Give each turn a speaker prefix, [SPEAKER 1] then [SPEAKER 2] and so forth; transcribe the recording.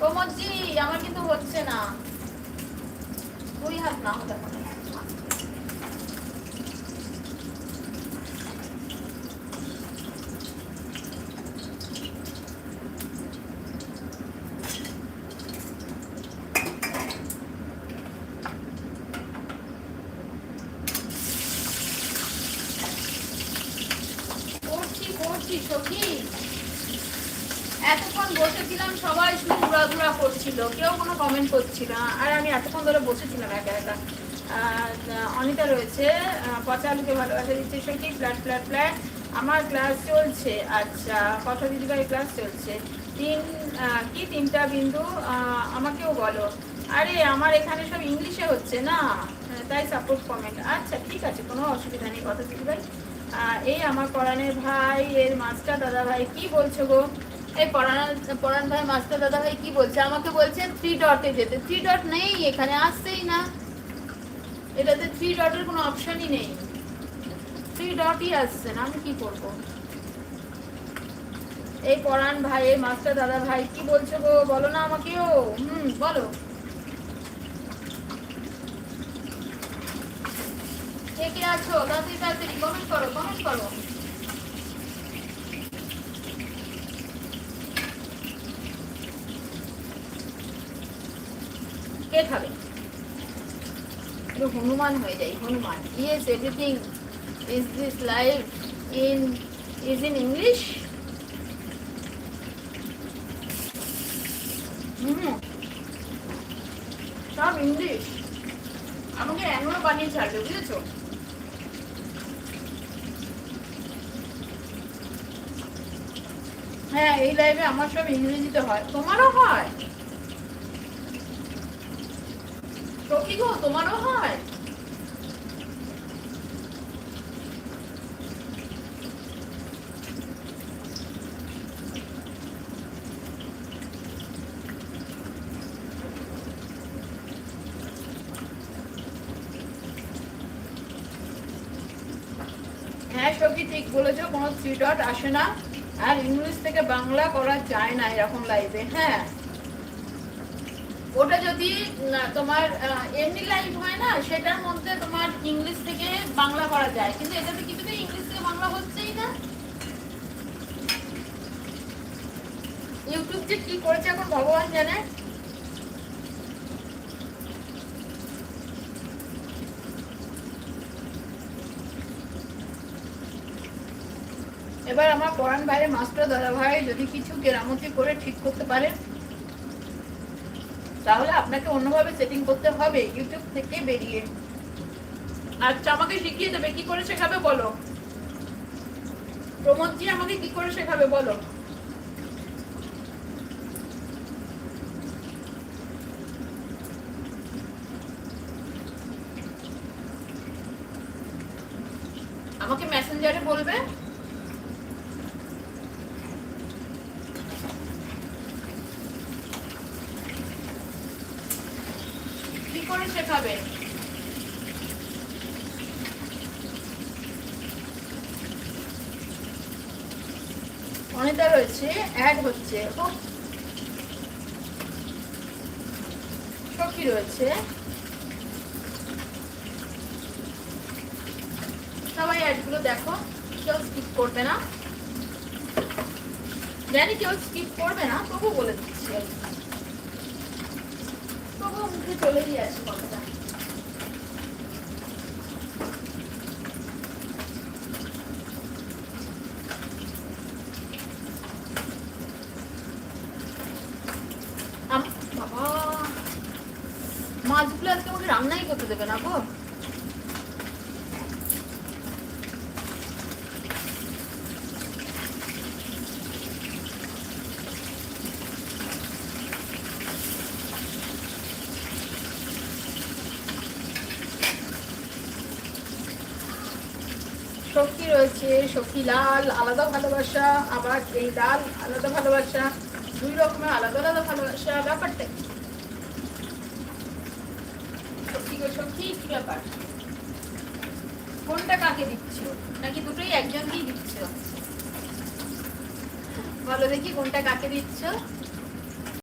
[SPEAKER 1] প্রমোদজি আমার কিন্তু হচ্ছে না, 2 হাত না হতে পারে। সখী এতক্ষণ বসেছিলাম, সবাই শুধু ঘোরাঘুরা করছিল, কেউ কোনো কমেন্ট করছিল না, আর আমি এতক্ষণ ধরে বসেছিলাম একা একা। অনিতা রয়েছে, পচা আলুকে ভালোবাসা দিচ্ছে সখী, ফ্ল্যাট ফ্ল্যাট ফ্ল্যাট। আমার ক্লাস চলছে, আচ্ছা কথা দিদিভাই ক্লাস চলছে, তিনটা বিন্দু আমাকেও বলো। আরে আমার এখানে সব ইংলিশে হচ্ছে না, তাই সাপোর্ট কমেন্ট। আচ্ছা ঠিক আছে, কোনো অসুবিধা নেই কথা দিদিভাই। এই আমার পরাণের ভাই এর মাস্টার দাদা ভাই কি বলছো গো? এই পরাণ ভাই মাস্টার দাদা ভাই কি বলছে? আমাকে বলছেন 3 ডটে যেতে। 3 ডট নেই এখানে, আসছেই না, এটাতে 3 ডটের কোনো অপশনই নেই, 3 ডটই আসছে না, আমি কি করব? এই পরাণ ভাই এই মাস্টার দাদা ভাই কি বলছো গো? বলো না আমাকেও, বলো কে কে আছো, তাড়াতাড়ি তাড়াতাড়ি কমেন্ট করো, কমেন্ট করো। কে খাবে? হনুমান হয়ে যাই, Hanuman. Yes, everything is this live is in English. সব ইংলিশ, আমাকে এমনও বানিয়ে ছাড়বে, বুঝেছো? হ্যাঁ এই লাইভে আমার সব ইংরেজিতে হয়, তোমারও হয়? তো কি গো, তোমারও হয়? হ্যাঁ সখী ঠিক বলেছো, কোনো 3 ডট আসে না, আর ইংলিশ থেকে বাংলা করা যায় না এরকম লাইভে। হ্যাঁ ওটা যদি তোমার এমনি লাইভ হয় না, সেটার মধ্যে তোমার ইংলিশ থেকে বাংলা করা যায়, কিন্তু এটাতে কিছুতেই ইংলিশ থেকে বাংলা হচ্ছেই না। ইউটিউব যে কি করেছে এখন ভগবান জানে। এবার আমার পরাণ বাইরে মাস্টার দাদা ভাই যদি কিছু কেরামতি করে ঠিক করতে পারে, তাহলে আপনাকে অন্যভাবে সেটিং করতে হবে ইউটিউব থেকে বেরিয়ে। আচ্ছা আমাকে শিখিয়ে দেবে, কি করে শেখাবে বলো? প্রমোদজি আমাকে কি করে শেখাবে বলো? আমাকে মেসেঞ্জারে বলবে। কি করে শেখাবে? অনিতা রয়েছে, অ্যাড হচ্ছে, সখী রয়েছে, সবাই অ্যাডগুলো দেখো, কেউ স্কিপ করবে না, জানি কেউ স্কিপ করবে না, তবু বলে দিচ্ছি, তবু মুখে চলেই আসে কথাটা। বাবা মাছগুলো আজকে আমাকে রান্নাই করতে দেবে না গো। সখী রয়েছে, সখী লাল আলাদা ভালোবাসা, আবার এই লাল আলাদা ভালোবাসা, 2 রকমের আলাদা আলাদা ভালোবাসা, ব্যাপারটা সখী গো সখী কি ব্যাপার? কোনটা কাকে দিচ্ছ, নাকি দুটোই একজনকেই দিচ্ছ? বলো দেখি কোনটা কাকে দিচ্ছ?